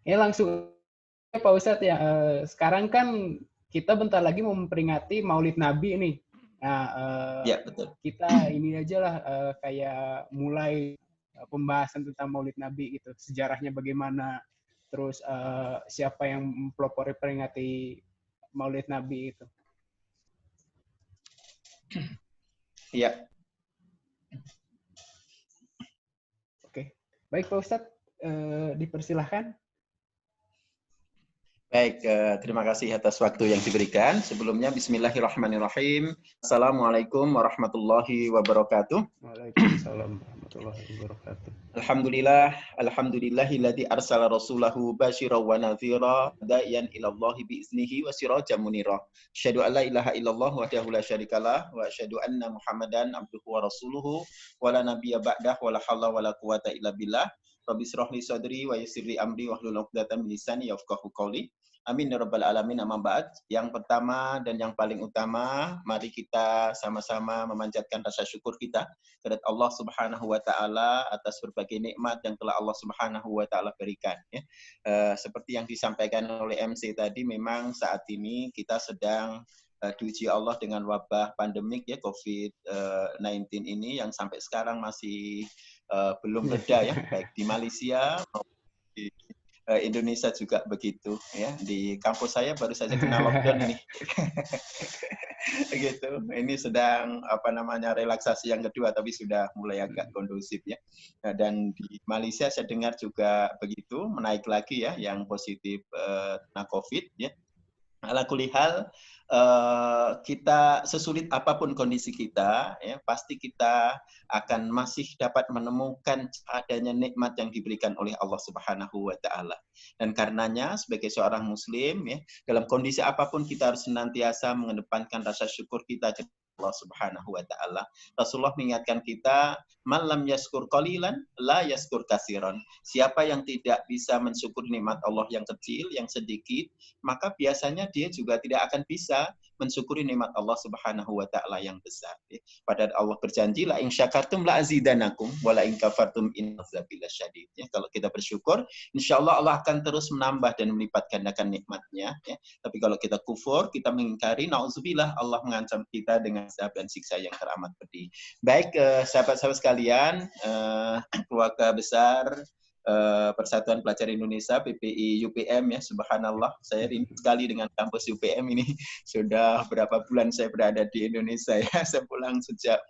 Ya langsung Pak Ustadz ya. Sekarang kan kita bentar lagi mau memperingati Maulid Nabi nih. Nah, Ya, betul. kita ini aja lah kayak mulai pembahasan tentang Maulid Nabi gitu. Sejarahnya bagaimana, terus siapa yang mempelopori peringati Maulid Nabi itu. Iya. Oke. Baik Pak Ustadz, dipersilahkan. Baik, terima kasih atas waktu yang diberikan. Sebelumnya, bismillahirrahmanirrahim. Assalamualaikum warahmatullahi wabarakatuh. Waalaikumsalam warahmatullahi wabarakatuh. Alhamdulillahilladzi arsala rasulahu basyira wa nadhira da'iyan ilallahi biiznihi wa sirajan munira. Asyhadu an la ilaha illallah wahdahu la syarikalah wa asyhadu anna Muhammadan abduhu wa rasuluhu wa la nabiyya ba'dah wa la haula wa la quwata illa billah. Rabbi shrah li sadri wa yassir li amri wahlul 'uqdatam min lisani yafqahu qawli. Amin ya rabbal alamin, amma ba'd. Yang pertama dan yang paling utama, mari kita sama-sama memanjatkan rasa syukur kita kepada Allah Subhanahu wa taala atas berbagai nikmat yang telah Allah Subhanahu wa taala berikan ya. Seperti yang disampaikan oleh MC tadi, memang saat ini kita sedang diuji Allah dengan wabah pandemik ya, COVID-19 ini yang sampai sekarang masih belum reda ya, baik di Malaysia maupun di Indonesia juga begitu ya. Di kampus saya baru saja kena lockdown ini. Gitu. Ini sedang relaksasi yang kedua, tapi sudah mulai agak kondusif ya. Dan di Malaysia saya dengar juga begitu, menaik lagi ya yang positif kena COVID ya. Ala kulli hal, kita sesulit apapun kondisi kita, ya, pasti kita akan masih dapat menemukan adanya nikmat yang diberikan oleh Allah Subhanahu wa taala. Dan karenanya sebagai seorang muslim ya, dalam kondisi apapun kita harus senantiasa mengedepankan rasa syukur kita kepada Allah Subhanahu wa taala. Rasulullah mengingatkan kita, "Man lam yaskur qalilan la yaskur katsiran." Siapa yang tidak bisa mensyukuri nikmat Allah yang kecil, yang sedikit, maka biasanya dia juga tidak akan bisa mensyukuri nikmat Allah Subhanahu wa taala yang besar. Padahal Allah berjanji, la in syakartum la azidanakum wa la in kafartum inna azabi lasyadid. Ya, kalau kita bersyukur, insyaallah Allah akan terus menambah dan melipat gandakan nikmatnya ya. Tapi kalau kita kufur, kita mengingkari, nauzubillah, Allah mengancam kita dengan azab dan siksa yang teramat pedih. Baik, sahabat-sahabat sekalian, keluarga besar Persatuan Pelajar Indonesia PPI UPM ya, subhanallah, saya rindu sekali dengan kampus UPM ini. Sudah berapa bulan saya berada di Indonesia ya, saya pulang sejak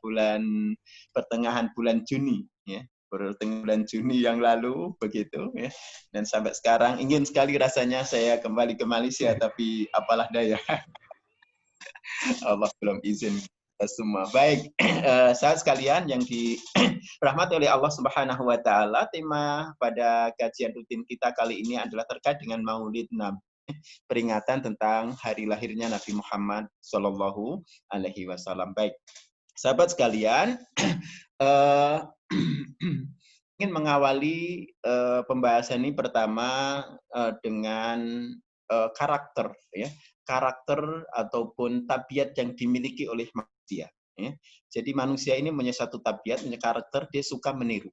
pertengahan bulan Juni ya, pertengahan bulan Juni yang lalu begitu ya, dan sampai sekarang ingin sekali rasanya saya kembali ke Malaysia, tapi apalah daya. Allah belum izin semua. Baik, sahabat sekalian yang dirahmati oleh Allah Subhanahu wa taala, tema pada kajian rutin kita kali ini adalah terkait dengan Maulid Nabi, peringatan tentang hari lahirnya Nabi Muhammad sallallahu alaihi wasallam. Baik, sahabat sekalian, ingin mengawali pembahasan ini pertama dengan karakter ya, karakter ataupun tabiat yang dimiliki oleh manusia ya. Jadi manusia ini punya satu tabiat, punya karakter, dia suka meniru.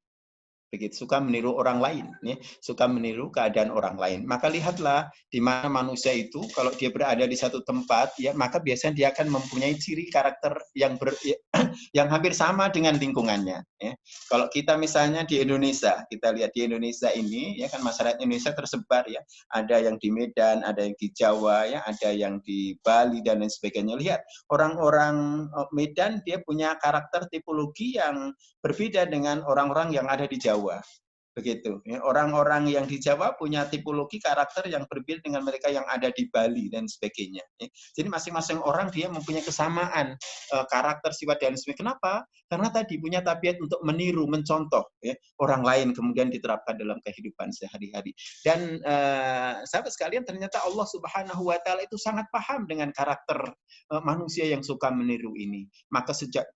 Begitu, suka meniru orang lain ya, suka meniru keadaan orang lain. Maka lihatlah di mana manusia itu kalau dia berada di satu tempat ya, maka biasanya dia akan mempunyai ciri karakter yang yang hampir sama dengan lingkungannya ya. Kalau kita misalnya di Indonesia, kita lihat di Indonesia ini ya kan, masyarakat Indonesia tersebar ya, ada yang di Medan, ada yang di Jawa ya, ada yang di Bali dan lain sebagainya. Lihat orang-orang Medan, dia punya karakter tipologi yang berbeda dengan orang-orang yang ada di Jawa. Begitu. Orang-orang yang di Jawa punya tipologi karakter yang berbeda dengan mereka yang ada di Bali dan sebagainya. Jadi masing-masing orang dia mempunyai kesamaan karakter, sifat dan sebagainya. Kenapa? Karena tadi punya tabiat untuk meniru, mencontoh ya, orang lain, kemudian diterapkan dalam kehidupan sehari-hari. Dan sahabat sekalian, ternyata Allah Subhanahu wa taala itu sangat paham dengan karakter manusia yang suka meniru ini. Maka sejak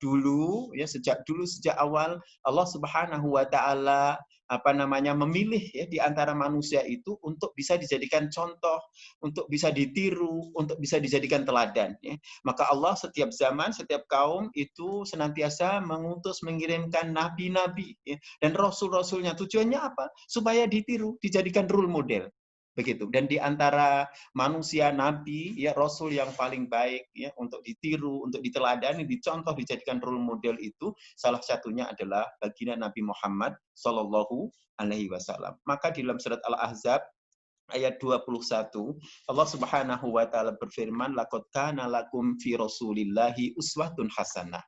awal Allah Subhanahu wa taala memilih ya di antara manusia itu untuk bisa dijadikan contoh, untuk bisa ditiru, untuk bisa dijadikan teladan. Ya. Maka Allah setiap zaman, setiap kaum itu senantiasa mengutus, mengirimkan nabi-nabi ya, dan rasul-rasulnya. Tujuannya apa? Supaya ditiru, dijadikan role model. Begitu. Dan di antara manusia, nabi, ya rasul yang paling baik ya untuk ditiru, untuk diteladani, dicontoh, dijadikan role model itu salah satunya adalah baginda Nabi Muhammad Shallallahu Alaihi Wasallam. Maka di dalam surat Al-Ahzab ayat 21 Allah Subhanahu wa taala berfirman, laqad kana lakum fi rasulillahi uswatun hasanah.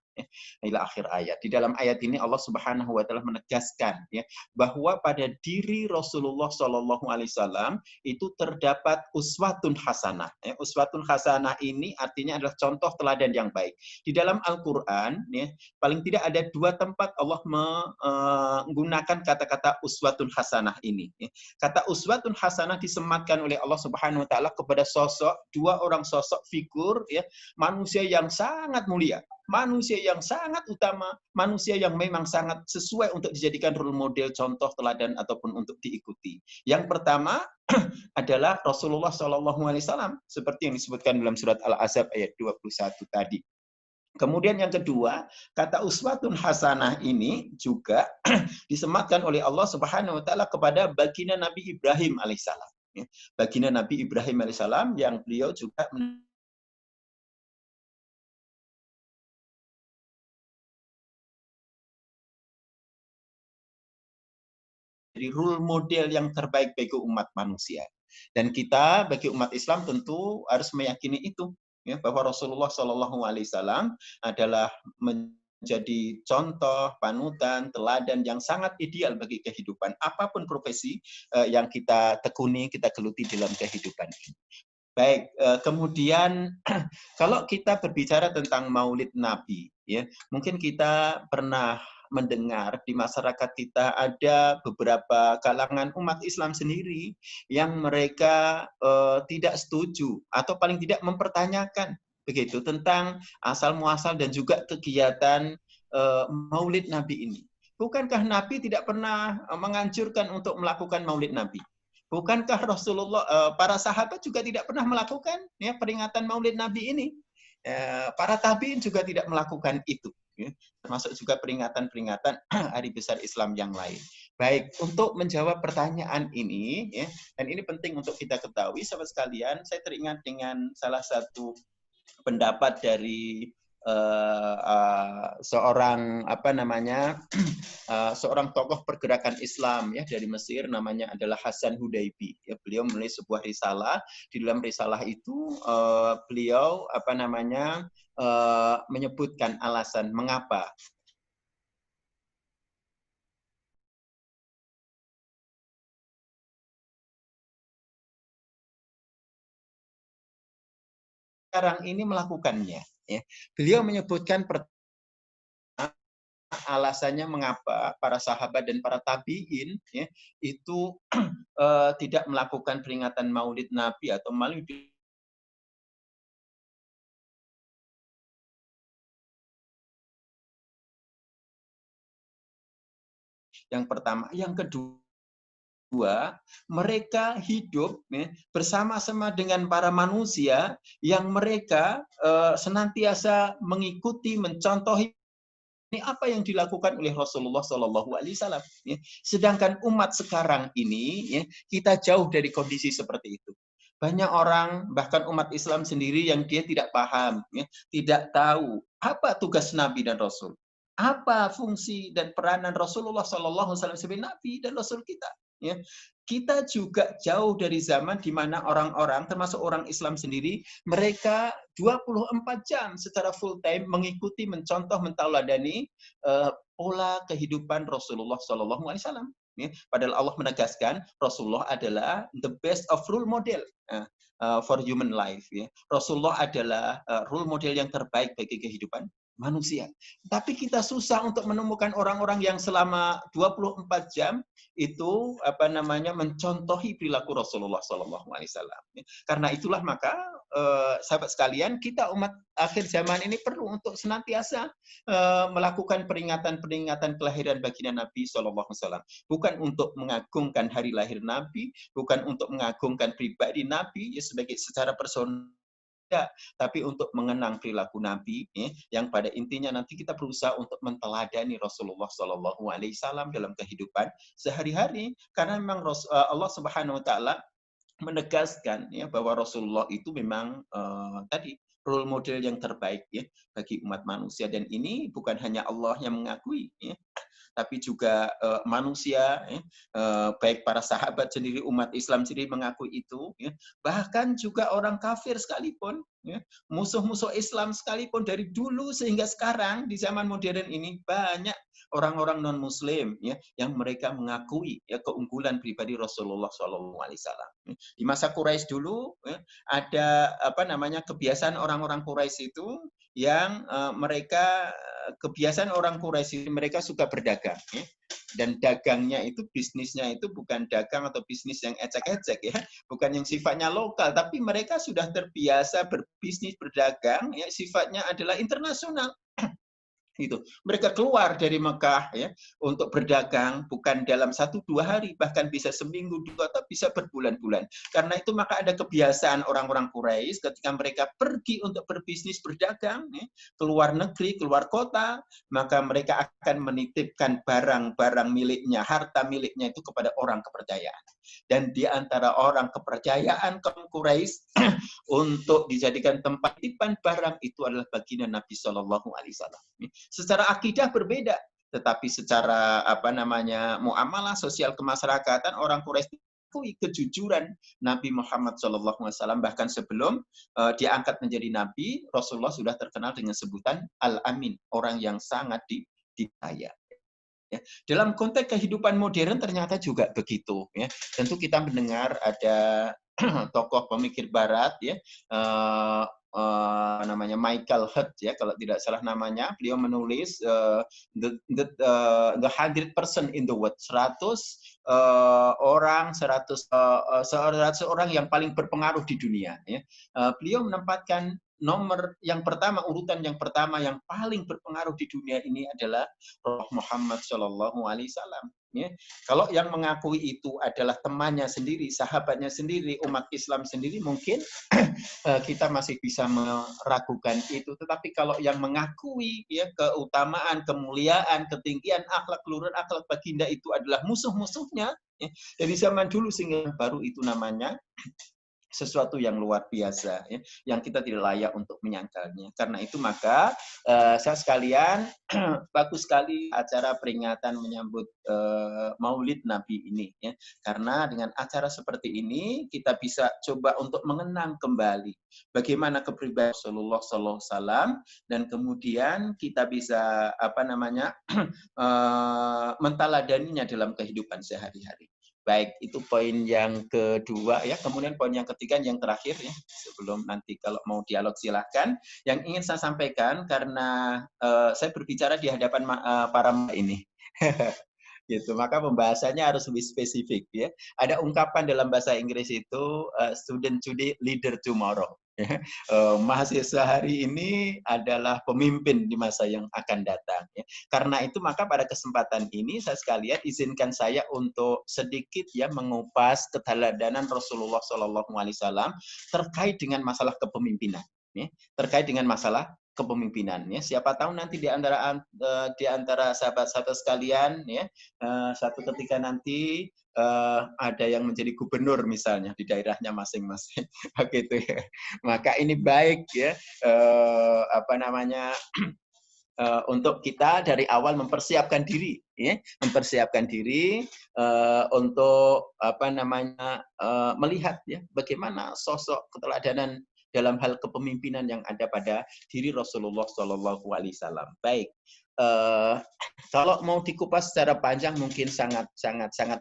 Ila akhir ayat. Di dalam ayat ini Allah Subhanahu wa taala menegaskan ya bahwa pada diri Rasulullah Shallallahu alaihi wasallam itu terdapat uswatun hasanah. Ya, uswatun hasanah ini artinya adalah contoh teladan yang baik. Di dalam Al-Qur'an ya, paling tidak ada 2 tempat Allah menggunakan kata-kata uswatun hasanah ini. Ya. Kata uswatun hasanah disematkan oleh Allah Subhanahu wa taala kepada sosok 2 orang sosok figur ya, manusia yang sangat mulia, manusia yang sangat utama, manusia yang memang sangat sesuai untuk dijadikan role model, contoh teladan ataupun untuk diikuti. Yang pertama adalah Rasulullah Shallallahu alaihi wasallam seperti yang disebutkan dalam surat Al-Ahzab ayat 21 tadi. Kemudian yang kedua, kata uswatun hasanah ini juga disematkan oleh Allah Subhanahu wa taala kepada baginda Nabi Ibrahim alaihissalam. Baginda Nabi Ibrahim alaihissalam yang beliau juga jadi role model yang terbaik bagi umat manusia. Dan kita bagi umat Islam tentu harus meyakini itu, ya, bahwa Rasulullah Shallallahu Alaihi Wasallam adalah menjadi contoh, panutan, teladan yang sangat ideal bagi kehidupan apapun profesi yang kita tekuni, kita geluti dalam kehidupan ini. Baik, kemudian kalau kita berbicara tentang Maulid Nabi, ya, mungkin kita pernah mendengar di masyarakat kita ada beberapa kalangan umat Islam sendiri yang mereka tidak setuju atau paling tidak mempertanyakan begitu tentang asal muasal dan juga kegiatan Maulid Nabi ini. Bukankah Nabi tidak pernah menganjurkan untuk melakukan Maulid Nabi? Bukankah Rasulullah, para sahabat juga tidak pernah melakukan ya, peringatan Maulid Nabi ini? Para tabiin juga tidak melakukan itu. Ya. Termasuk juga peringatan-peringatan hari besar Islam yang lain. Baik, untuk menjawab pertanyaan ini, ya, dan ini penting untuk kita ketahui, sahabat sekalian, saya teringat dengan salah satu pendapat dari seorang seorang tokoh pergerakan Islam ya dari Mesir, namanya adalah Hasan Hudaibi. Ya, beliau menulis sebuah risalah. Di dalam risalah itu beliau menyebutkan alasan mengapa sekarang ini melakukannya. Ya. Beliau menyebutkan alasannya mengapa para sahabat dan para tabiin ya, itu tidak melakukan peringatan Maulid Nabi atau Maulid. Yang pertama, yang kedua, mereka hidup ya, bersama-sama dengan para manusia yang mereka senantiasa mengikuti, mencontohi ini apa yang dilakukan oleh Rasulullah Shallallahu Alaihi Wasallam. Ya. Sedangkan umat sekarang ini, ya, kita jauh dari kondisi seperti itu. Banyak orang, bahkan umat Islam sendiri yang dia tidak paham, ya, tidak tahu apa tugas Nabi dan Rasul, apa fungsi dan peranan Rasulullah Shallallahu Alaihi Wasallam sebagai Nabi dan Rasul kita. Ya. Kita juga jauh dari zaman di mana orang-orang, termasuk orang Islam sendiri, mereka 24 jam secara full time mengikuti, mencontoh, mentauladani pola kehidupan Rasulullah Shallallahu Alaihi Wasallam. Ya, padahal Allah menegaskan Rasulullah adalah the best of role model for human life. Ya. Rasulullah adalah role model yang terbaik bagi kehidupan manusia. Tapi kita susah untuk menemukan orang-orang yang selama 24 jam itu mencontohi perilaku Rasulullah SAW. Karena itulah maka sahabat sekalian, kita umat akhir zaman ini perlu untuk senantiasa melakukan peringatan-peringatan kelahiran baginda Nabi SAW. Bukan untuk mengagungkan hari lahir Nabi, bukan untuk mengagungkan pribadi Nabi ya sebagai secara personal, tapi untuk mengenang perilaku Nabi, yang pada intinya nanti kita berusaha untuk menteladani Rasulullah SAW dalam kehidupan sehari-hari, karena memang Allah Subhanahu Wa Taala menegaskan ya bahwa Rasulullah itu memang tadi role model yang terbaik ya bagi umat manusia, dan ini bukan hanya Allah yang mengakui ya, tapi juga manusia, baik para sahabat sendiri, umat Islam sendiri mengakui itu, ya. Bahkan juga orang kafir sekalipun, ya, musuh-musuh Islam sekalipun dari dulu sehingga sekarang di zaman modern ini banyak orang-orang non-Muslim, ya, yang mereka mengakui ya keunggulan pribadi Rasulullah SAW. Di masa Quraisy dulu, ya, ada kebiasaan orang-orang Quraisy itu yang mereka kebiasaan orang Quraisy mereka suka berdagang, ya. Dan dagangnya itu, bisnisnya itu bukan dagang atau bisnis yang ecek-ecek ya, bukan yang sifatnya lokal, tapi mereka sudah terbiasa berbisnis berdagang ya, sifatnya adalah internasional. Itu mereka keluar dari Mekah ya untuk berdagang bukan dalam 1-2 hari, bahkan bisa seminggu, 2, atau bisa berbulan-bulan. Karena itu maka ada kebiasaan orang-orang Quraisy ketika mereka pergi untuk berbisnis berdagang ya, keluar negeri, keluar kota, maka mereka akan menitipkan barang-barang miliknya, harta miliknya itu kepada orang kepercayaan. Dan di antara orang kepercayaan kaum Quraisy untuk dijadikan tempat titipan barang itu adalah baginda Nabi SAW. Secara akidah berbeda, tetapi secara muamalah sosial kemasyarakatan orang Quraisy mengakui kejujuran Nabi Muhammad SAW. Bahkan sebelum diangkat menjadi Nabi, Rasulullah sudah terkenal dengan sebutan Al-Amin, orang yang sangat dipercaya. Ya. Dalam konteks kehidupan modern ternyata juga begitu. Ya. Tentu kita mendengar ada tokoh pemikir Barat, ya, namanya Michael Hurt, ya, kalau tidak salah namanya. Beliau menulis the 100 person in the world, 100 orang yang paling berpengaruh di dunia. Ya. Beliau menempatkan nomor yang pertama, urutan yang pertama yang paling berpengaruh di dunia ini adalah Muhammad SAW. Ya. Kalau yang mengakui itu adalah temannya sendiri, sahabatnya sendiri, umat Islam sendiri, mungkin kita masih bisa meragukan itu. Tetapi kalau yang mengakui ya keutamaan, kemuliaan, ketinggian, akhlak luhur, akhlak baginda itu adalah musuh-musuhnya ya, dari zaman dulu sehingga baru, itu namanya sesuatu yang luar biasa ya, yang kita tidak layak untuk menyangkalnya. Karena itu maka saya sekalian bagus sekali acara peringatan menyambut Maulid Nabi ini ya. Karena dengan acara seperti ini kita bisa coba untuk mengenang kembali bagaimana kepribadian Rasulullah SAW, dan kemudian kita bisa mentaladaninya dalam kehidupan sehari-hari. Baik, itu poin yang kedua ya. Kemudian poin yang ketiga, yang terakhir ya, sebelum nanti kalau mau dialog silahkan. Yang ingin saya sampaikan, karena saya berbicara di hadapan para ini. Gitu, maka pembahasannya harus lebih spesifik ya. Ada ungkapan dalam bahasa Inggris itu student today, leader tomorrow. Ya. Mahasiswa hari ini adalah pemimpin di masa yang akan datang. Ya. Karena itu maka pada kesempatan ini saya sekalian izinkan saya untuk sedikit ya mengupas keteladanan Rasulullah SAW terkait dengan masalah kepemimpinan. Ya. Terkait dengan masalah kepemimpinan ya. Siapa tahu nanti di antara sahabat-sahabat sekalian ya, satu ketika nanti ada yang menjadi gubernur misalnya di daerahnya masing-masing begitu ya. Maka ini baik ya untuk kita dari awal mempersiapkan diri ya, mempersiapkan diri untuk melihat ya bagaimana sosok keteladanan dalam hal kepemimpinan yang ada pada diri Rasulullah SAW. Baik, kalau mau dikupas secara panjang mungkin sangat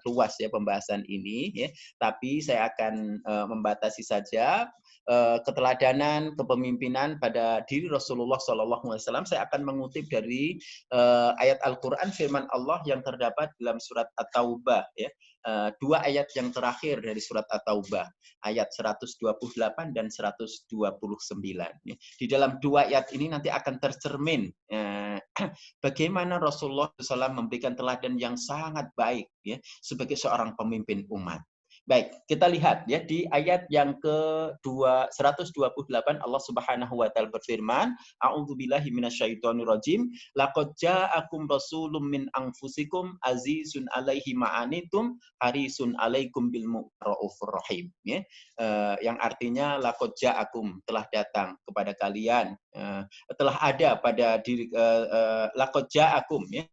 luas ya pembahasan ini, ya. Tapi saya akan membatasi saja. keteladanan kepemimpinan pada diri Rasulullah SAW, saya akan mengutip dari ayat Al-Quran firman Allah yang terdapat dalam surat At-Taubah, ya. Dua ayat yang terakhir dari surat At-Taubah, ayat 128 dan 129. Di dalam dua ayat ini nanti akan tercermin bagaimana Rasulullah SAW memberikan teladan yang sangat baik, ya, sebagai seorang pemimpin umat. Baik, kita lihat ya di ayat yang ke-128 Allah Subhanahu wa taala berfirman, A'udzubillahi minasyaitonirrajim, laqad ja'akum rasulun min anfusikum azizun 'alaihi ma'anitum harisun 'alaikum bil mu'raufur rahim. Ya. Yang artinya laqad ja'akum, telah datang kepada kalian, telah ada pada diri laqad ja'akum, ya.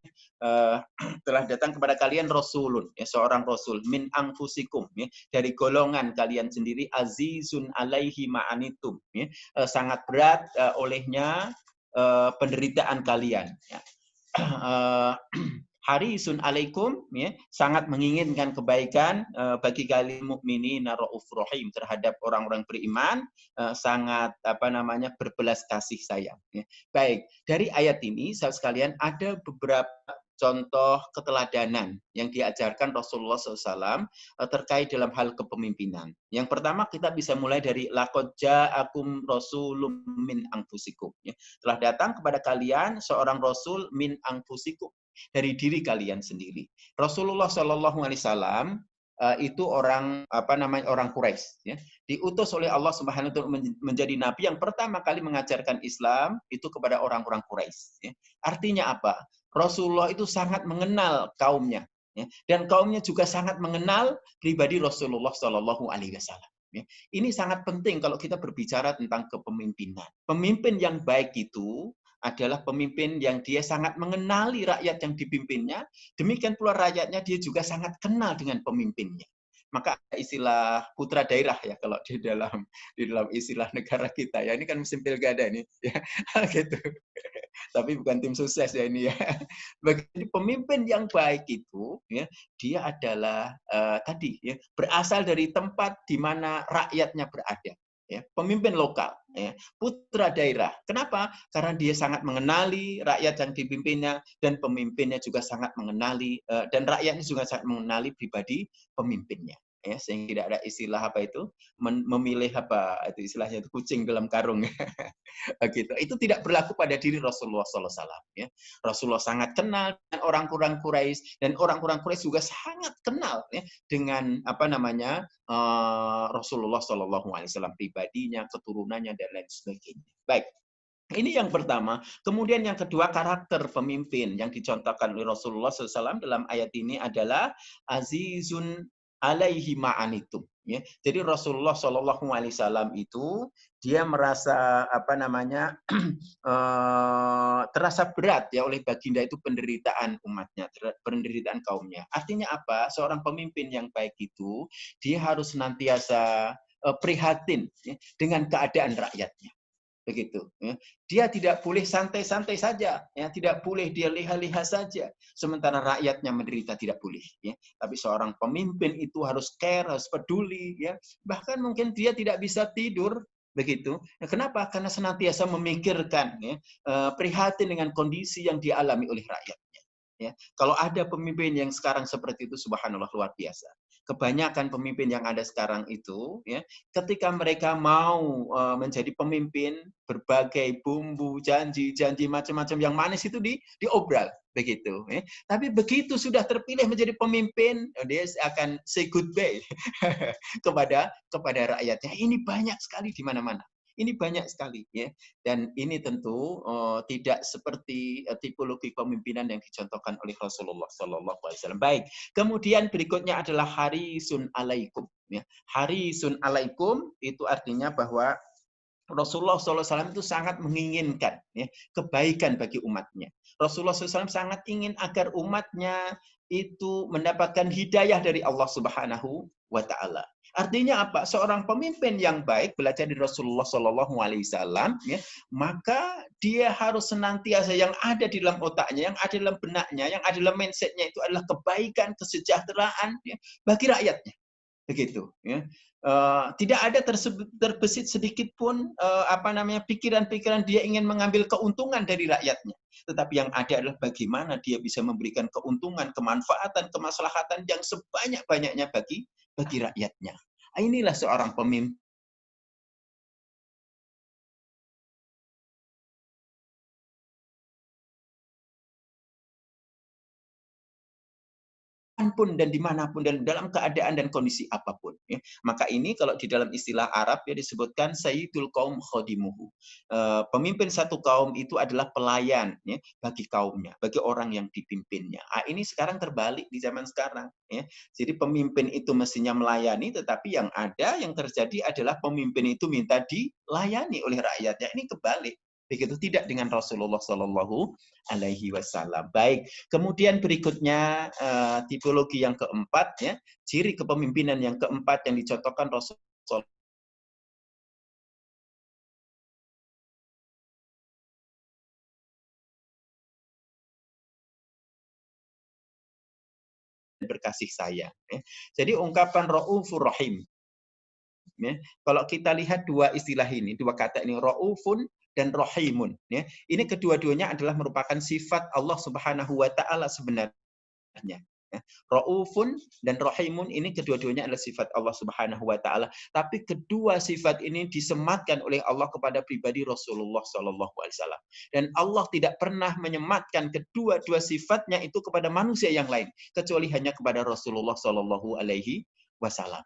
Telah datang kepada kalian rasulun, ya, seorang rasul min anfusikum, ya, dari golongan kalian sendiri, azizun alaihi ma'anitum, ya, sangat berat olehnya penderitaan kalian, ya. Harisun alaikum, ya, sangat menginginkan kebaikan bagi kalian mukminin raufur rahim, terhadap orang-orang beriman, sangat berbelas kasih sayang, ya. Baik, dari ayat ini saudara sekalian ada beberapa contoh keteladanan yang diajarkan Rasulullah SAW terkait dalam hal kepemimpinan. Yang pertama kita bisa mulai dari laqad ja'akum rasulun min anfusikum, ya. Telah datang kepada kalian seorang rasul min anfusikum, dari diri kalian sendiri. Rasulullah SAW itu orang orang Quraisy, ya. Diutus oleh Allah Subhanahu wa taala menjadi nabi yang pertama kali mengajarkan Islam itu kepada orang-orang Quraisy, ya. Artinya apa? Rasulullah itu sangat mengenal kaumnya, ya, dan kaumnya juga sangat mengenal pribadi Rasulullah Shallallahu Alaihi Wasallam. Ya. Ini sangat penting kalau kita berbicara tentang kepemimpinan. Pemimpin yang baik itu adalah pemimpin yang dia sangat mengenali rakyat yang dipimpinnya, demikian pula rakyatnya dia juga sangat kenal dengan pemimpinnya. Maka istilah putra daerah, ya, kalau di dalam istilah negara kita, ya, ini kan musim pilkada nih, ya, gitu. Tapi bukan tim sukses ya ini, ya. Bagi pemimpin yang baik itu, ya, dia adalah tadi, ya, berasal dari tempat di mana rakyatnya berada. Ya, pemimpin lokal, ya, putra daerah. Kenapa? Karena dia sangat mengenali rakyat yang dipimpinnya, dan pemimpinnya juga sangat mengenali dan rakyatnya juga sangat mengenali pribadi pemimpinnya. Ya, sehingga tidak ada istilah memilih itu istilahnya itu kucing dalam karung. Gitu. Itu tidak berlaku pada diri Rasulullah SAW. Ya. Rasulullah sangat kenal dengan orang-orang Quraisy, dan orang-orang Quraisy juga sangat kenal, ya, dengan Rasulullah SAW, pribadinya, keturunannya, dan lain sebagainya. Baik. Ini yang pertama. Kemudian yang kedua, karakter pemimpin yang dicontohkan oleh Rasulullah SAW dalam ayat ini adalah azizun alaihi ma'anitum. Ya. Jadi Rasulullah SAW itu dia merasa terasa berat, ya, oleh baginda itu penderitaan umatnya, penderitaan kaumnya. Artinya apa? Seorang pemimpin yang baik itu dia harus senantiasa prihatin, ya, dengan keadaan rakyatnya. Begitu, ya. Dia tidak boleh santai-santai saja, ya, tidak boleh dia liha-liha saja sementara rakyatnya menderita, tidak boleh, ya. Tapi seorang pemimpin itu harus care, harus peduli, ya. Bahkan mungkin dia tidak bisa tidur, begitu. Nah, kenapa? Karena senantiasa memikirkan, ya, prihatin dengan kondisi yang dialami oleh rakyatnya, ya. Kalau ada pemimpin yang sekarang seperti itu, subhanallah, luar biasa. Kebanyakan pemimpin yang ada sekarang itu, ya, ketika mereka mau menjadi pemimpin, berbagai bumbu, janji macam-macam yang manis itu diobral, begitu. Ya. Tapi begitu sudah terpilih menjadi pemimpin, dia akan say goodbye kepada rakyatnya. Ini banyak sekali di mana-mana. Ini banyak sekali, ya, dan ini tentu tidak seperti tipologi kepemimpinan yang dicontohkan oleh Rasulullah SAW. Baik, kemudian berikutnya adalah harisun alaikum. Ya. Harisun alaikum itu artinya bahwa Rasulullah SAW itu sangat menginginkan, ya, kebaikan bagi umatnya. Rasulullah SAW sangat ingin agar umatnya itu mendapatkan hidayah dari Allah Subhanahu wa Ta'ala. Artinya apa? Seorang pemimpin yang baik belajar dari Rasulullah SAW, ya, maka dia harus senantiasa yang ada di dalam otaknya, yang ada dalam benaknya, yang ada dalam mindsetnya itu adalah kebaikan, kesejahteraan, ya, bagi rakyatnya. begitu ya. Tidak ada terbesit sedikit pun pikiran-pikiran dia ingin mengambil keuntungan dari rakyatnya, tetapi yang ada adalah bagaimana dia bisa memberikan keuntungan, kemanfaatan, kemaslahatan yang sebanyak-banyaknya bagi rakyatnya. Inilah seorang pemimpin pun dan dimanapun dan dalam keadaan dan kondisi apapun. Ya. Maka ini kalau di dalam istilah Arab ya disebutkan Sayyidul Qaum Khodimuhu. Pemimpin satu kaum itu adalah pelayan ya, bagi kaumnya, bagi orang yang dipimpinnya. Ini sekarang terbalik di zaman sekarang. Ya. Jadi pemimpin itu mestinya melayani, tetapi yang ada yang terjadi adalah pemimpin itu minta dilayani oleh rakyatnya. Ini kebalik. Begitu tidak dengan Rasulullah Shallallahu Alaihi Wasallam. Baik, kemudian berikutnya tipologi yang keempat ya, ciri kepemimpinan yang keempat yang dicontohkan Rasulullah berkasih sayang. Ya. Jadi ungkapan Raufur Rahim. Ya. Kalau kita lihat dua istilah ini, dua kata ini, Raufun dan Rahimun. Ya. Ini kedua-duanya adalah merupakan sifat Allah Subhanahu Wa Taala sebenarnya. Raufun dan Rahimun ini kedua-duanya adalah sifat Allah Subhanahu Wa Taala. Tapi kedua sifat ini disematkan oleh Allah kepada pribadi Rasulullah Shallallahu Alaihi Wasallam. Dan Allah tidak pernah menyematkan kedua-dua sifatnya itu kepada manusia yang lain, kecuali hanya kepada Rasulullah Shallallahu Alaihi Wasallam.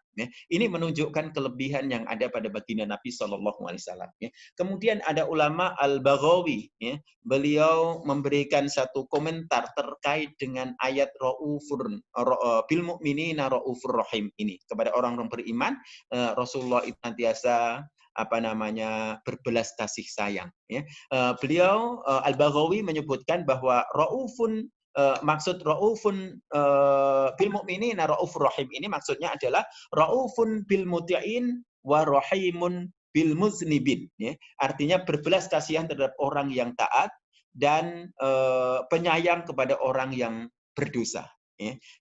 Ini menunjukkan kelebihan yang ada pada baginda Nabi Shallallahu Alaihi Wasallam. Kemudian ada ulama Al-Baghawi, beliau memberikan satu komentar terkait dengan ayat Raufur bil mu'minina Raufur Rahim ini kepada orang-orang beriman. Rasulullah itu nantiasa berbelas kasih sayang. Beliau Al-Baghawi menyebutkan bahwa Raufun maksud Raufun bil mu'minina Raufur Rahim ini maksudnya adalah Raufun bil muti'in wa rahimun bil muznibin. Artinya berbelas kasihan terhadap orang yang taat dan penyayang kepada orang yang berdosa.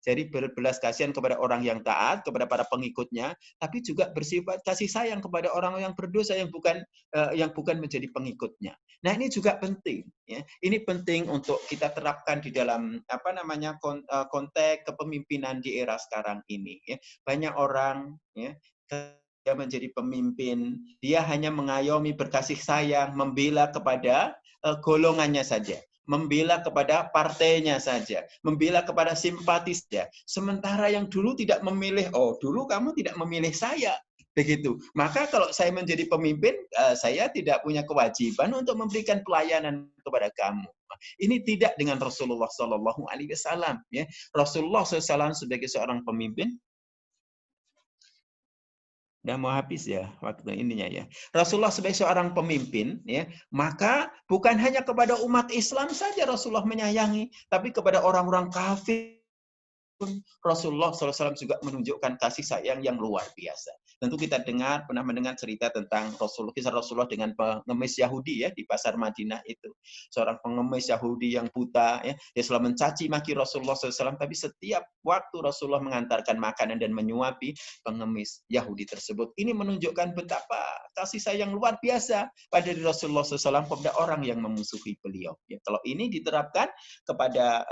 Jadi berbelas kasihan kepada orang yang taat, kepada para pengikutnya, tapi juga bersifat kasih sayang kepada orang yang berdosa yang bukan menjadi pengikutnya. Nah ini juga penting. Ini penting untuk kita terapkan di dalam konteks kepemimpinan di era sekarang ini. Banyak orang dia menjadi pemimpin, dia hanya mengayomi, berkasih sayang, membela kepada golongannya saja, membela kepada partainya saja, membela kepada simpatisnya. Sementara yang dulu tidak memilih, dulu kamu tidak memilih saya, begitu. Maka kalau saya menjadi pemimpin, saya tidak punya kewajiban untuk memberikan pelayanan kepada kamu. Ini tidak dengan Rasulullah Shallallahu Alaihi Wasallam. Rasulullah SAW sebagai seorang pemimpin. Udah mau habis ya waktu ininya ya. Rasulullah sebagai seorang pemimpin maka bukan hanya kepada umat Islam saja Rasulullah menyayangi, tapi kepada orang-orang kafir Rasulullah SAW juga menunjukkan kasih sayang yang luar biasa. Tentu kita pernah mendengar cerita tentang kisah Rasulullah dengan pengemis Yahudi di pasar Madinah itu. Seorang pengemis Yahudi yang buta, dia selalu mencaci maki Rasulullah SAW, tapi setiap waktu Rasulullah mengantarkan makanan dan menyuapi pengemis Yahudi tersebut. Ini menunjukkan betapa kasih sayang luar biasa pada Rasulullah SAW kepada orang yang memusuhi beliau. Kalau ini diterapkan kepada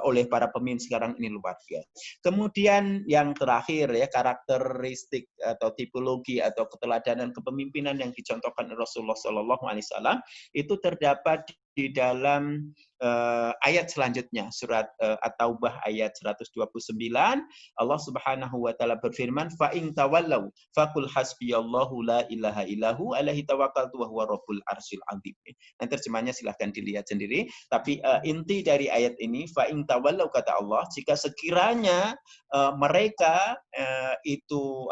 oleh para pemimpin sekarang ini luar biasa. Kemudian yang terakhir karakteristik atau tipologi atau keteladanan kepemimpinan yang dicontohkan Rasulullah Shallallahu Alaihi Wasallam itu terdapat di dalam ayat selanjutnya, surat At-Taubah ayat 129. Allah Subhanahu wa taala berfirman, fa in tawallau faqul hasbiyallahu la ilaha illahu alaihi tawakkaltu wa huwa rabbul arsyil azim. Nah, terjemahnya silahkan dilihat sendiri, tapi inti dari ayat ini, fa in tawallau kata Allah, jika sekiranya mereka itu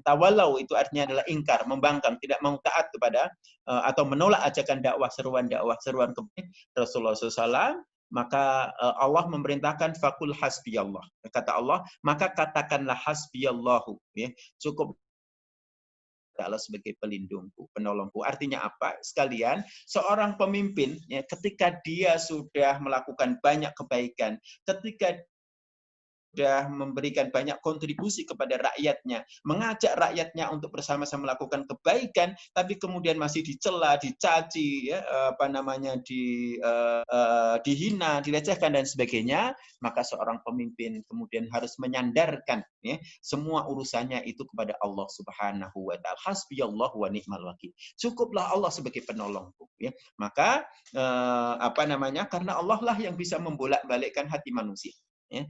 tawallau itu artinya adalah ingkar, membangkang, tidak mau taat kepada atau menolak ajakan seruan Rasulullah SAW, maka Allah memerintahkan fakul hasbiyallah. Kata Allah, maka katakanlah hasbiyallahu. Cukup Allah sebagai pelindungku, penolongku. Artinya apa? Sekalian, seorang pemimpin ketika dia sudah melakukan banyak kebaikan, ketika sudah memberikan banyak kontribusi kepada rakyatnya, mengajak rakyatnya untuk bersama-sama melakukan kebaikan, tapi kemudian masih dicela, dicaci, ya, dihina, dilecehkan dan sebagainya, maka seorang pemimpin kemudian harus menyandarkan, ya, semua urusannya itu kepada Allah Subhanahu wa taala. Hasbiyallahu wa ni'mal wakil. Cukuplah Allah sebagai penolongku, ya. Maka karena Allah lah yang bisa membolak-balikkan hati manusia. Ya.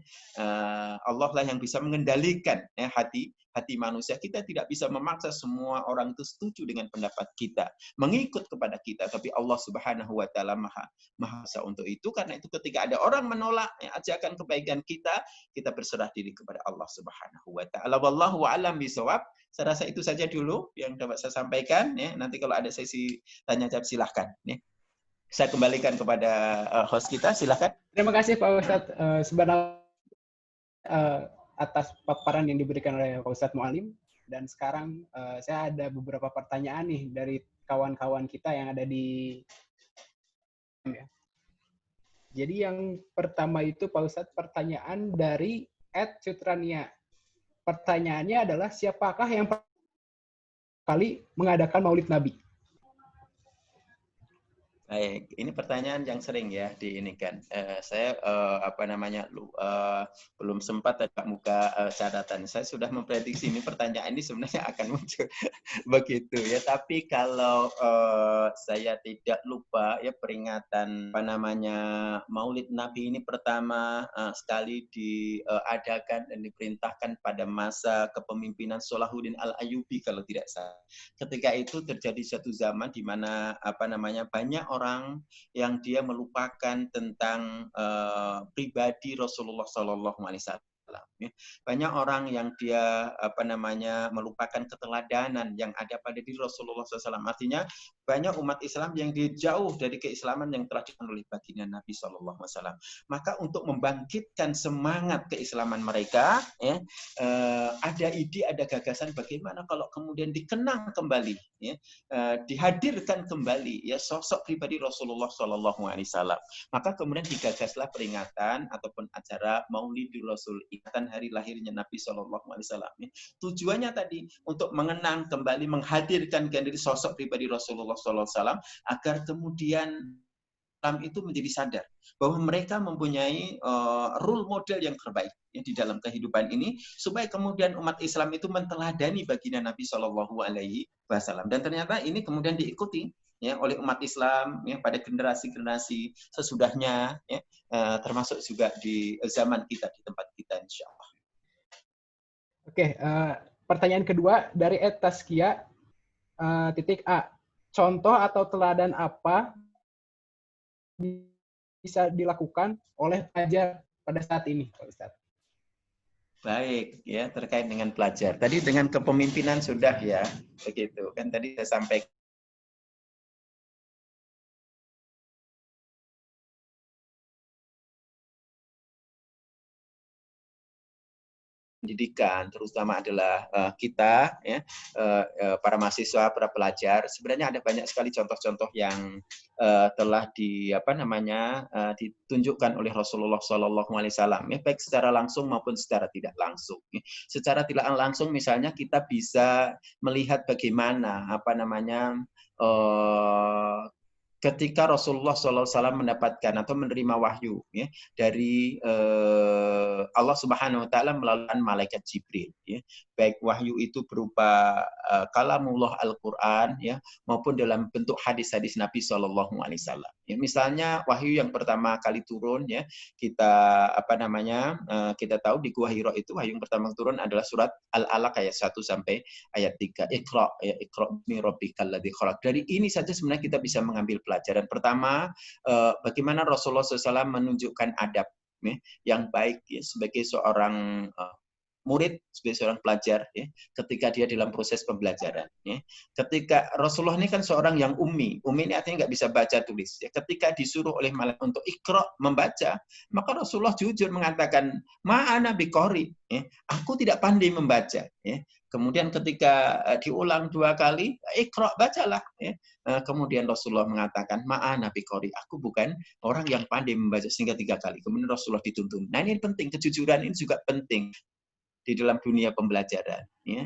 Allah lah yang bisa mengendalikan, ya, hati manusia. Kita tidak bisa memaksa semua orang itu setuju dengan pendapat kita, mengikut kepada kita, tapi Allah Subhanahu wa taala maha kuasa untuk itu. Karena itu ketika ada orang menolak, ya, ajakan kebaikan kita berserah diri kepada Allah Subhanahu wa taala. Wallahu a'lam bishawab. Saya rasa itu saja dulu yang dapat saya sampaikan, ya. Nanti kalau ada sesi tanya jawab silahkan, ya. Saya kembalikan kepada host kita, silahkan. Terima kasih Pak Ustadz sebenarnya atas paparan yang diberikan oleh Pak Ustadz Mualim. Dan sekarang saya ada beberapa pertanyaan nih dari kawan-kawan kita yang ada di. Ya. Jadi yang pertama itu Pak Ustadz, pertanyaan dari @Sutrania. Pertanyaannya adalah, siapakah yang kali mengadakan Maulid Nabi? Baik, ini pertanyaan yang sering ya diinikan. Saya belum sempat muka catatan. Saya sudah memprediksi ini pertanyaan ini sebenarnya akan muncul begitu ya. Tapi kalau saya tidak lupa ya, peringatan Maulid Nabi ini pertama sekali diadakan dan diperintahkan pada masa kepemimpinan Salahuddin Al-Ayyubi kalau tidak salah. Ketika itu terjadi satu zaman di mana banyak orang yang dia melupakan tentang pribadi Rasulullah Sallallahu Alaihi Wasallam. Banyak orang yang dia melupakan keteladanan yang ada pada diri Rasulullah SAW. Artinya banyak umat Islam yang dia jauh dari keislaman yang telah dilakukan oleh baginda Nabi SAW. Maka untuk membangkitkan semangat keislaman mereka, ya, ada ide, ada gagasan bagaimana kalau kemudian dikenang kembali, ya, dihadirkan kembali, ya, sosok pribadi Rasulullah SAW. Maka kemudian digagaslah peringatan ataupun acara Maulidul Rasul, ingatan hari lahirnya Nabi SAW. Tujuannya tadi untuk mengenang kembali, menghadirkan kembali sosok pribadi Rasulullah SAW agar kemudian Islam itu menjadi sadar bahwa mereka mempunyai role model yang terbaik ya, di dalam kehidupan ini, supaya kemudian umat Islam itu menteladani baginda Nabi Shallallahu Alaihi Wasallam. Dan ternyata ini kemudian diikuti ya oleh umat Islam ya pada generasi-generasi sesudahnya, ya, termasuk juga di zaman kita, di tempat kita, insya Allah. Oke, pertanyaan kedua dari @taskia _a. Contoh atau teladan apa bisa dilakukan oleh pelajar pada saat ini, Pak Ustadz? Baik, ya, terkait dengan pelajar. Tadi dengan kepemimpinan sudah ya, begitu. Kan tadi saya sampaikan pendidikan, terutama adalah kita, ya, para mahasiswa, para pelajar. Sebenarnya ada banyak sekali contoh-contoh yang telah ditunjukkan oleh Rasulullah SAW, ya, baik secara langsung maupun secara tidak langsung. Secara tidak langsung, misalnya kita bisa melihat bagaimana ketika Rasulullah SAW mendapatkan atau menerima wahyu ya, dari Allah Subhanahu Wa Taala melalui malaikat Jibril, ya. Baik wahyu itu berupa kalamullah Al-Quran ya, maupun dalam bentuk hadis-hadis Nabi Sallallahu Alaihi Wasallam. Ya, misalnya wahyu yang pertama kali turun ya, kita kita tahu di Gua Hira itu wahyu yang pertama turun adalah surat Al-Alaq ayat 1 sampai ayat 3. Iqra ya, Iqra bismi rabbikal ladzi khalaq. Dari ini saja sebenarnya kita bisa mengambil pelajaran. Pertama, bagaimana Rasulullah SAW menunjukkan adab ya, yang baik ya, sebagai seorang murid, sebagai seorang pelajar ya, ketika dia dalam proses pembelajaran ya. Ketika Rasulullah ini kan seorang yang ummi ini artinya nggak bisa baca tulis ya. Ketika disuruh oleh malaikat untuk Iqra, membaca, maka Rasulullah jujur mengatakan, ma'ana biqori ya, aku tidak pandai membaca ya. Kemudian ketika diulang 2 kali, Iqra, bacalah. Ya. Kemudian Rasulullah mengatakan, ma'ana biqori, aku bukan orang yang pandai membaca, sehingga 3 kali. Kemudian Rasulullah dituntun. Nah ini penting, kejujuran ini juga penting di dalam dunia pembelajaran. Ya.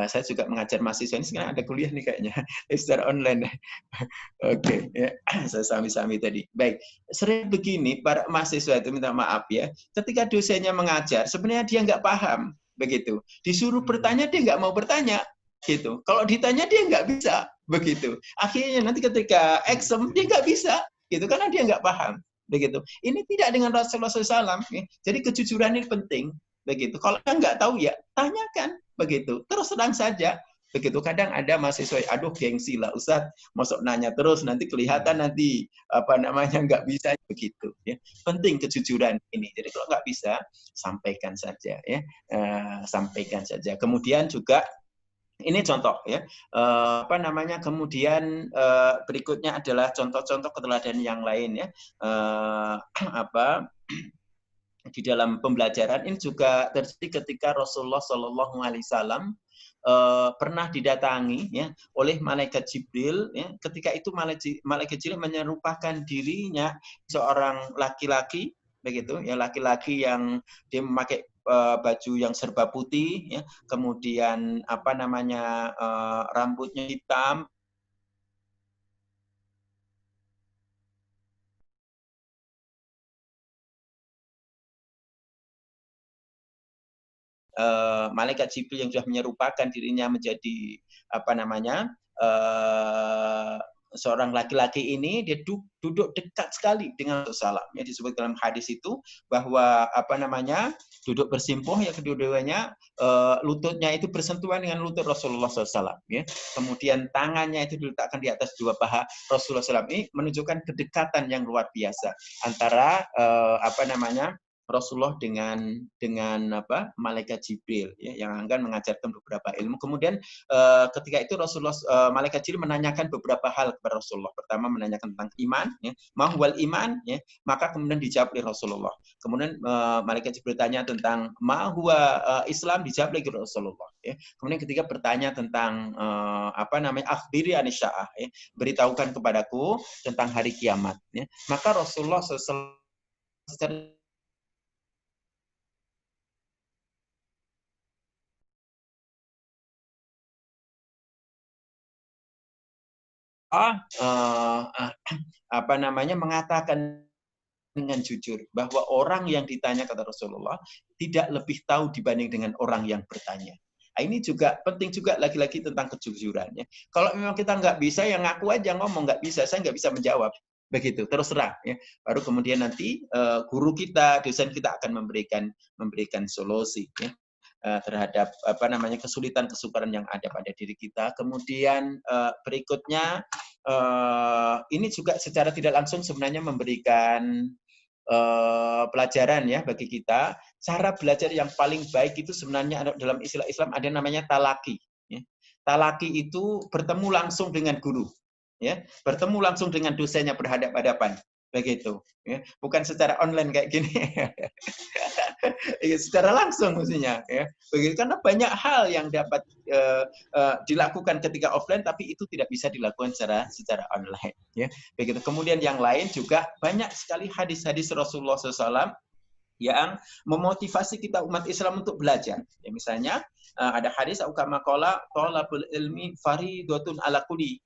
Saya juga mengajar mahasiswa, ini sekarang ada kuliah nih kayaknya, secara online. Oke, ya. Saya sami-sami tadi. Baik, sering begini para mahasiswa itu, minta maaf ya, ketika dosennya mengajar, sebenarnya dia nggak paham, begitu. Disuruh bertanya, dia nggak mau bertanya, gitu. Kalau ditanya, dia nggak bisa, begitu. Akhirnya nanti ketika exam, dia nggak bisa, gitu, karena dia nggak paham, begitu. Ini tidak dengan Rasulullah SAW. Ya. Jadi kejujuran ini penting. Begitu. Kalau nggak tahu ya tanyakan, begitu. Terus terang saja, begitu. Kadang ada mahasiswa, aduh gengsi lah Ustadz, masuk nanya terus nanti kelihatan nanti apa namanya nggak bisa, begitu. Ya. Penting kejujuran ini. Jadi kalau nggak bisa, sampaikan saja, ya, sampaikan saja. Kemudian juga ini contoh ya, apa namanya, kemudian berikutnya adalah contoh-contoh keteladanan yang lain ya, apa di dalam pembelajaran ini juga terjadi ketika Rasulullah Shallallahu Alaihi Wasallam pernah didatangi ya oleh malaikat Jibril. Ya, ketika itu malaikat Jibril menyerupakan dirinya seorang laki-laki, begitu ya, laki-laki yang dia memakai baju yang serba putih, ya, kemudian apa namanya rambutnya hitam. Malaikat Jibril yang sudah menyerupakan dirinya menjadi apa namanya seorang laki-laki ini, dia duduk dekat sekali dengan Rasulullah. Ya, disebut dalam hadis itu bahwa apa namanya duduk bersimpuh ya, kedua-duanya lututnya itu bersentuhan dengan lutut Rasulullah SAW. Ya. Kemudian tangannya itu diletakkan di atas 2 paha Rasulullah SAW. Ini menunjukkan kedekatan yang luar biasa antara apa namanya Rasulullah dengan apa malaikat Jibril ya, yang akan mengajarkan beberapa ilmu. Kemudian ketika itu Rasulullah malaikat Jibril menanyakan beberapa hal kepada Rasulullah. Pertama menanyakan tentang iman, ya, mahwal iman, ya, maka kemudian dijawab oleh Rasulullah. Kemudian malaikat Jibril tanya tentang mahwa Islam, dijawab oleh Rasulullah. Ya. Kemudian ketika bertanya tentang apa namanya akhbiri anisya'ah, ya, beritahukan kepadaku tentang hari kiamat. Ya. Maka Rasulullah secara apa namanya mengatakan dengan jujur bahwa orang yang ditanya, kata Rasulullah, tidak lebih tahu dibanding dengan orang yang bertanya. Nah, ini juga penting juga lagi-lagi tentang kejujurannya. Kalau memang kita nggak bisa, ya ngaku aja, ngomong nggak bisa, saya nggak bisa menjawab. Begitu, terus terang. Ya. Baru kemudian nanti guru kita, dosen kita akan memberikan solusi. Ya. Terhadap apa namanya kesulitan-kesukaran yang ada pada diri kita. Kemudian berikutnya ini juga secara tidak langsung sebenarnya memberikan pelajaran ya bagi kita. Cara belajar yang paling baik itu sebenarnya dalam istilah Islam ada namanya talaki. Ya. Talaki itu bertemu langsung dengan guru, ya, bertemu langsung dengan dosennya berhadapan-hadapan. Begitu, ya. Bukan secara online kayak gini. Secara langsung mestinya, ya. Begitu, karena banyak hal yang dapat dilakukan ketika offline, tapi itu tidak bisa dilakukan secara online. Ya. Begitu. Kemudian yang lain juga banyak sekali hadis-hadis Rasulullah SAW yang memotivasi kita umat Islam untuk belajar. Ya, misalnya ada hadis ukama qala talabul ilmi faridatun ala kulli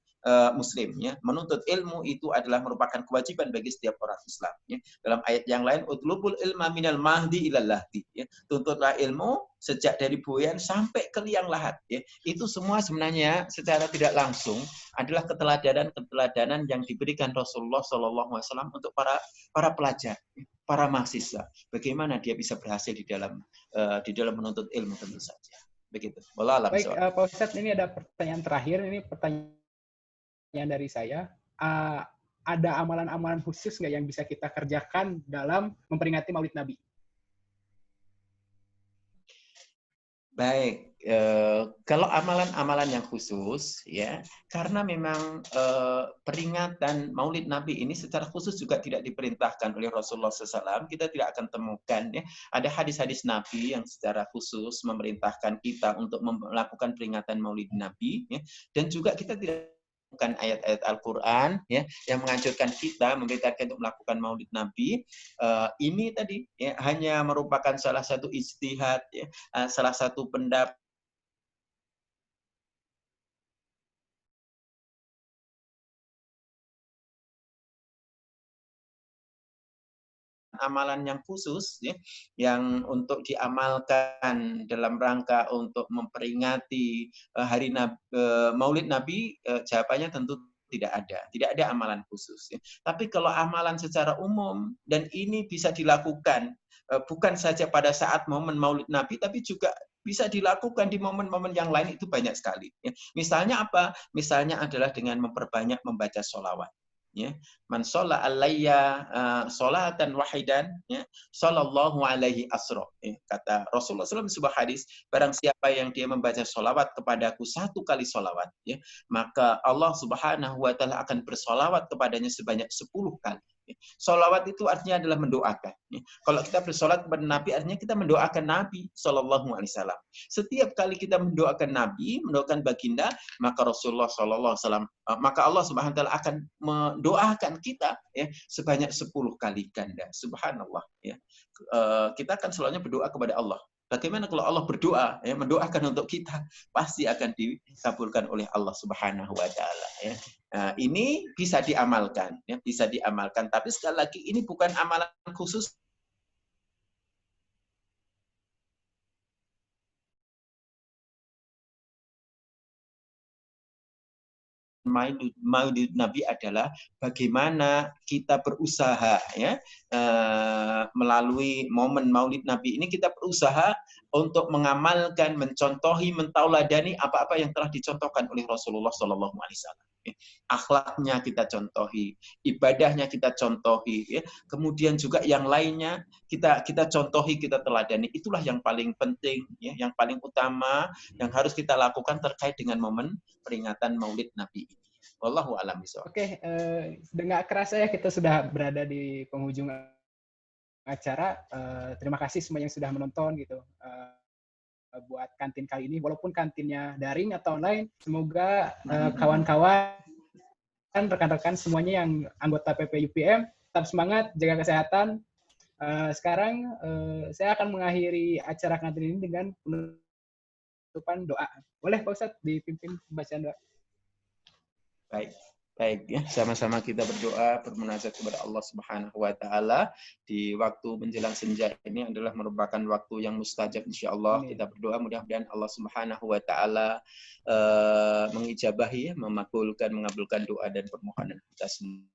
Muslim, ya. Menuntut ilmu itu adalah merupakan kewajiban bagi setiap orang Islam, ya. Dalam ayat yang lain utlubul ilma minal mahdi ilal lahdi, ya. Tuntutlah ilmu sejak dari buayan sampai ke liang lahat, ya. Itu semua sebenarnya secara tidak langsung adalah keteladanan yang diberikan Rasulullah SAW untuk para pelajar, para mahasiswa. Bagaimana dia bisa berhasil di dalam menuntut ilmu, tentu saja. Begitu. Baik, Pak Ustadz, ini ada pertanyaan terakhir. Ini pertanyaan dari saya. Ada amalan-amalan khusus nggak yang bisa kita kerjakan dalam memperingati Maulid Nabi? Baik, Kalau amalan-amalan yang khusus, ya, karena memang peringatan Maulid Nabi ini secara khusus juga tidak diperintahkan oleh Rasulullah SAW, kita tidak akan temukan, ya, ada hadis-hadis Nabi yang secara khusus memerintahkan kita untuk melakukan peringatan Maulid Nabi, ya, dan juga kita tidak bukan ayat-ayat Al-Quran, ya, yang menganjurkan kita memberitakan untuk melakukan Maulid Nabi. Ini tadi, ya, hanya merupakan salah satu ijtihad, ya, salah satu pendapat amalan yang khusus, ya, yang untuk diamalkan dalam rangka untuk memperingati hari Maulid Nabi, jawabannya tentu tidak ada amalan khusus, ya. Tapi kalau amalan secara umum dan ini bisa dilakukan bukan saja pada saat momen Maulid Nabi, tapi juga bisa dilakukan di momen-momen yang lain, itu banyak sekali, ya. Misalnya apa? Misalnya adalah dengan memperbanyak membaca sholawat. Ya, man sholla alayya sholatan wahidan, ya, sallallahu alaihi asra. Ya, kata Rasulullah SAW di sebuah hadis, barang siapa yang dia membaca sholawat kepadaku 1 kali sholawat, ya, maka Allah Subhanahu wa taala akan bersolawat kepadanya sebanyak 10 kali. Sholawat itu artinya adalah mendoakan. Kalau kita bersolat kepada Nabi, artinya kita mendoakan Nabi Shallallahu Alaihi Wasallam. Setiap kali kita mendoakan Nabi, mendoakan baginda, maka Rasulullah Shallallahu Alaihi Wasallam, maka Allah Subhanahu Wa Taala akan mendoakan kita, ya, sebanyak 10 kali ganda. Subhanallah. Ya. Kita akan selalu berdoa kepada Allah. Bagaimana kalau Allah berdoa, ya, mendoakan untuk kita, pasti akan dikabulkan oleh Allah Subhanahu Wa Taala. Ya. Nah, ini bisa diamalkan, ya, bisa diamalkan. Tapi sekali lagi ini bukan amalan khusus Maulid Nabi adalah bagaimana kita berusaha, ya, melalui momen Maulid Nabi ini kita berusaha untuk mengamalkan, mencontohi, mentauladani apa-apa yang telah dicontohkan oleh Rasulullah Shallallahu Alaihi Wasallam. Akhlaknya kita contohi, ibadahnya kita contohi, ya. Kemudian juga yang lainnya kita contohi, kita teladani. Itulah yang paling penting, ya, yang paling utama yang harus kita lakukan terkait dengan momen peringatan Maulid Nabi ini. Wallahu a'lam bishawab. Oke, nggak kerasa ya kita sudah berada di penghujung acara. Terima kasih semua yang sudah menonton gitu. Buat kantin kali ini, walaupun kantinnya daring atau online, semoga kawan-kawan, rekan-rekan semuanya yang anggota PPUPM tetap semangat, jaga kesehatan. Sekarang saya akan mengakhiri acara kantin ini dengan penutupan doa. Boleh Pak Ustadz dipimpin bacaan doa? Baik, ya, sama-sama kita berdoa, bermunajat kepada Allah Subhanahu wa taala. Di waktu menjelang senja ini adalah merupakan waktu yang mustajab, insyaallah. Kita berdoa mudah-mudahan Allah Subhanahu wa taala mengijabahi, mengabulkan doa dan permohonan kita semua.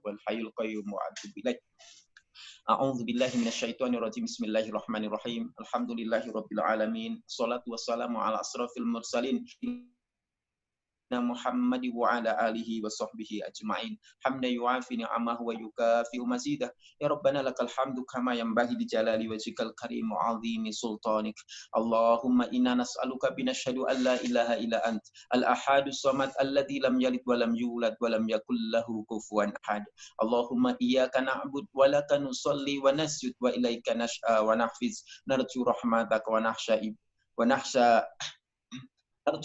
Wal hayyul qayyum wa atubu ilaik. A'udzu billahi minasyaitonir rajim. Bismillahirrahmanirrahim. Alhamdulillahirabbil alamin. Shalatu wassalamu ala asrofil mursalin Muhammad wa ala alihi wa sahbihi ajma'in. Hamdan yu'afi ni'amahu wa yukafi'u mazidah. Ya Rabbana lakal hamdu kama yanbaghi li jalali wajhikal karim wa 'azimi sultanik. Allahumma inna nas'aluka bi nashhadu an la ilaha illa ant al-ahadus samad alladzi lam yalid wa lam yulad wa lam yakul lahu kufuwan ahad. Allahumma iyyaka na'budu wa laka nusalli wa nasjud wa ilaika nas'a wa nahfiz narju rahmataka wa narju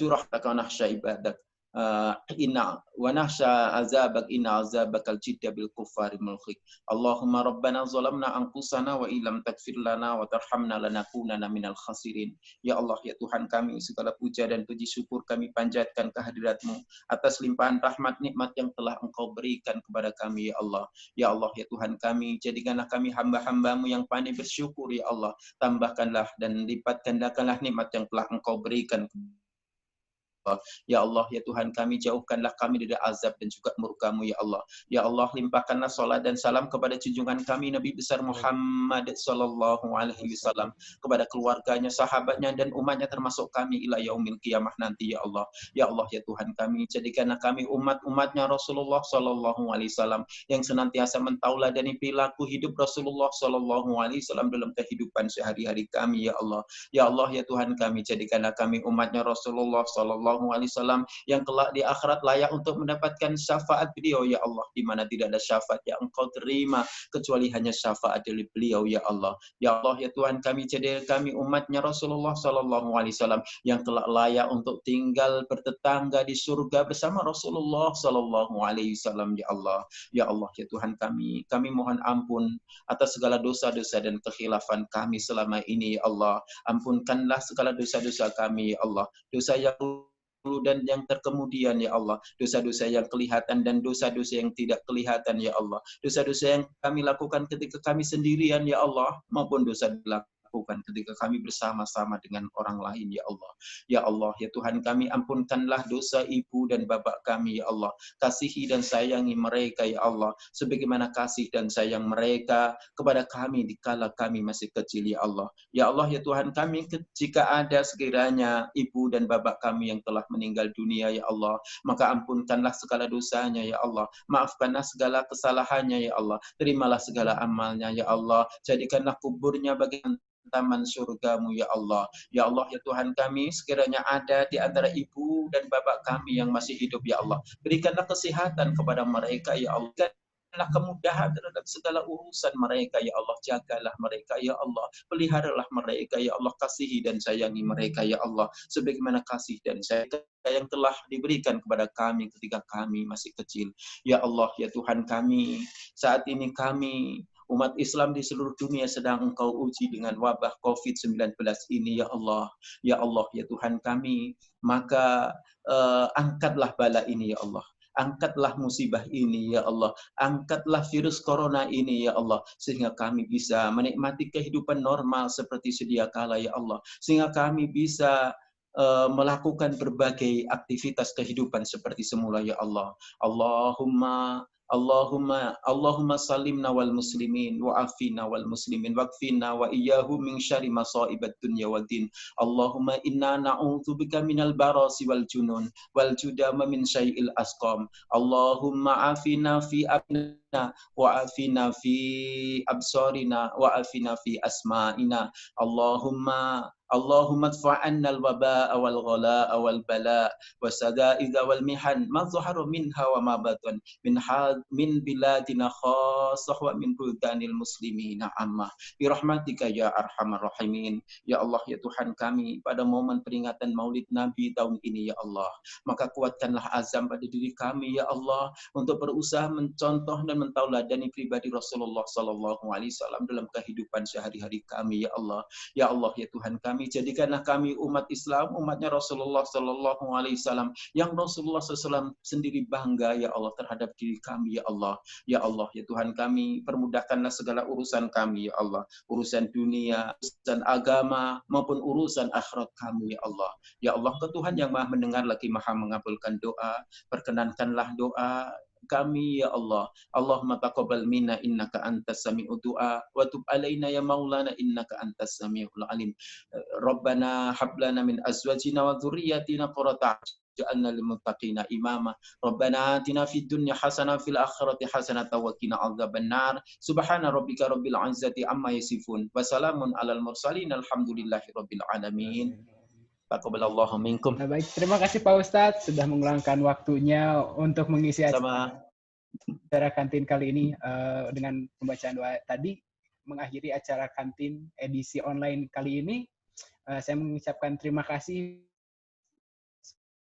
rahmataka wa nahsya ibadak. Inna wa nahsya azabak inna azabakal jidda bil kuffari mulkhik. Allahumma rabbana zalamna anfusana wa illam taghfir lana wa tarhamna lanakunanna minal khasirin. Ya Allah, ya Tuhan kami, segala puja dan puji syukur kami panjatkan kehadirat-Mu atas limpahan rahmat nikmat yang telah Engkau berikan kepada kami, ya Allah. Ya Allah, ya Tuhan kami, jadikanlah kami hamba-hamba-Mu yang pandai bersyukur, ya Allah. Tambahkanlah dan lipat gandakanlah nikmat yang telah Engkau berikan Ya Allah, ya Tuhan kami, jauhkanlah kami dari azab dan juga murka-Mu ya Allah. Ya Allah, limpahkanlah salat dan salam kepada junjungan kami Nabi besar Muhammad sallallahu alaihi wasallam, kepada keluarganya, sahabatnya dan umatnya termasuk kami ila yaumil qiyamah nanti ya Allah. Ya Allah, ya Tuhan kami, jadikanlah kami umat-umatnya Rasulullah sallallahu alaihi wasallam yang senantiasa mentauladani perilaku hidup Rasulullah sallallahu alaihi wasallam dalam kehidupan sehari-hari kami ya Allah. Ya Allah, ya Tuhan kami, jadikanlah kami umatnya Rasulullah sallallahu alaihi wasallam yang kelak di akhirat layak untuk mendapatkan syafaat beliau ya Allah, di mana tidak ada syafaat yang Engkau terima kecuali hanya syafaat dari beliau ya Allah. Ya Allah, ya Tuhan kami, jadikan kami umatnya Rasulullah sallallahu alaihi wasallam yang kelak layak untuk tinggal bertetangga di surga bersama Rasulullah sallallahu alaihi wasallam ya Allah. Ya Allah, ya Tuhan kami mohon ampun atas segala dosa-dosa dan kekhilafan kami selama ini ya Allah. Ampunkanlah segala dosa-dosa kami ya Allah, dosa yang dulu dan yang terkemudian ya Allah, dosa-dosa yang kelihatan dan dosa-dosa yang tidak kelihatan ya Allah, dosa-dosa yang kami lakukan ketika kami sendirian ya Allah, maupun dosa dilakukan ketika kami bersama-sama dengan orang lain ya Allah. Ya Allah, ya Tuhan kami, ampunkanlah dosa ibu dan bapak kami ya Allah, kasihi dan sayangi mereka ya Allah, sebagaimana kasih dan sayang mereka kepada kami dikala kami masih kecil ya Allah. Ya Allah, ya Tuhan kami, jika ada sekiranya ibu dan bapak kami yang telah meninggal dunia ya Allah, maka ampunkanlah segala dosanya ya Allah, maafkanlah segala kesalahannya ya Allah, terimalah segala amalnya ya Allah, jadikanlah kuburnya bagian taman surgamu ya Allah. Ya Allah, ya Tuhan kami, sekiranya ada di antara ibu dan bapak kami yang masih hidup ya Allah, berikanlah kesehatan kepada mereka ya Allah, berikanlah kemudahan terhadap segala urusan mereka ya Allah, jagalah mereka ya Allah, peliharalah mereka ya Allah, kasihi dan sayangi mereka ya Allah, sebagaimana kasih dan sayang yang telah diberikan kepada kami ketika kami masih kecil. Ya Allah, ya Tuhan kami, saat ini kami umat Islam di seluruh dunia sedang Engkau uji dengan wabah COVID-19 ini ya Allah. Ya Allah, ya Tuhan kami, maka angkatlah bala ini ya Allah. Angkatlah musibah ini ya Allah. Angkatlah virus corona ini ya Allah, sehingga kami bisa menikmati kehidupan normal seperti sedia kala ya Allah. Sehingga kami bisa melakukan berbagai aktivitas kehidupan seperti semula ya Allah. Allahumma salimna wal muslimin wa afina wal muslimin wakfina wa iyyahu min syarri masaibat dunya wad din. Allahumma inna na'udzubika minal barasi wal junun wal judama min syai'il asqam. Allahumma afina fi abna wa afina fi absarina wa afina fi asma'ina. Allahumma adfa'anna al-waba'a wal ghala'a wal bala' wasada'idha wal mihan ma dhahara minha wa ma batan min biladina khassah wa min buldanil muslimina ammah bi rahmatika ya arhamar rahimin. Ya Allah, ya Tuhan kami, pada momen peringatan Maulid Nabi tahun ini ya Allah, maka kuatkanlah azam pada diri kami ya Allah untuk berusaha mencontoh dan mentauladani pribadi Rasulullah sallallahu alaihi wasallam dalam kehidupan sehari-hari kami ya Allah. Ya Allah, ya Tuhan kami, jadikanlah kami umat Islam, umatnya Rasulullah sallallahu alaihi wasallam yang Rasulullah SAW sendiri bangga ya Allah terhadap diri kami ya Allah. Ya Allah, ya Tuhan kami, permudahkanlah segala urusan kami ya Allah, urusan dunia, urusan agama maupun urusan akhirat kami ya Allah. Ya Allah, ke Tuhan yang Maha mendengar lagi Maha mengabulkan doa, perkenankanlah doa kami ya Allah. Allahumma taqabbal minna innaka antas sami'ud du'a wa tub alaina ya maulana innaka antas sami'ul alim. Rabbana hab lana min azwajina wa dhurriyyatina qurrata ja'alna lil muttaqina imama. Rabbana atina fid dunya hasanah fil akhirati hasanah wa qina adzabannar. Subhana rabbika rabbil izzati amma yasifun wa salamun alal mursalin alhamdulillahi rabbil alamin. Taqabbalallahu minkum. Nah, baik, terima kasih Pak Ustadz sudah meluangkan waktunya untuk mengisi acara kantin kali ini dengan pembacaan doa tadi. Mengakhiri acara kantin edisi online kali ini, saya mengucapkan terima kasih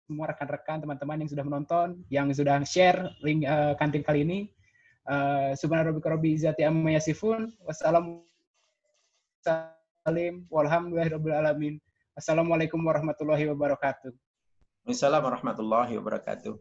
semua rekan-rekan, teman-teman yang sudah menonton, yang sudah share link kantin kali ini. Subhanarabbika rabbil izzati amma yasifun. Wassalamualaikum walhamdulillahirabbil alamin. Assalamualaikum warahmatullahi wabarakatuh. Waalaikumsalam warahmatullahi wabarakatuh.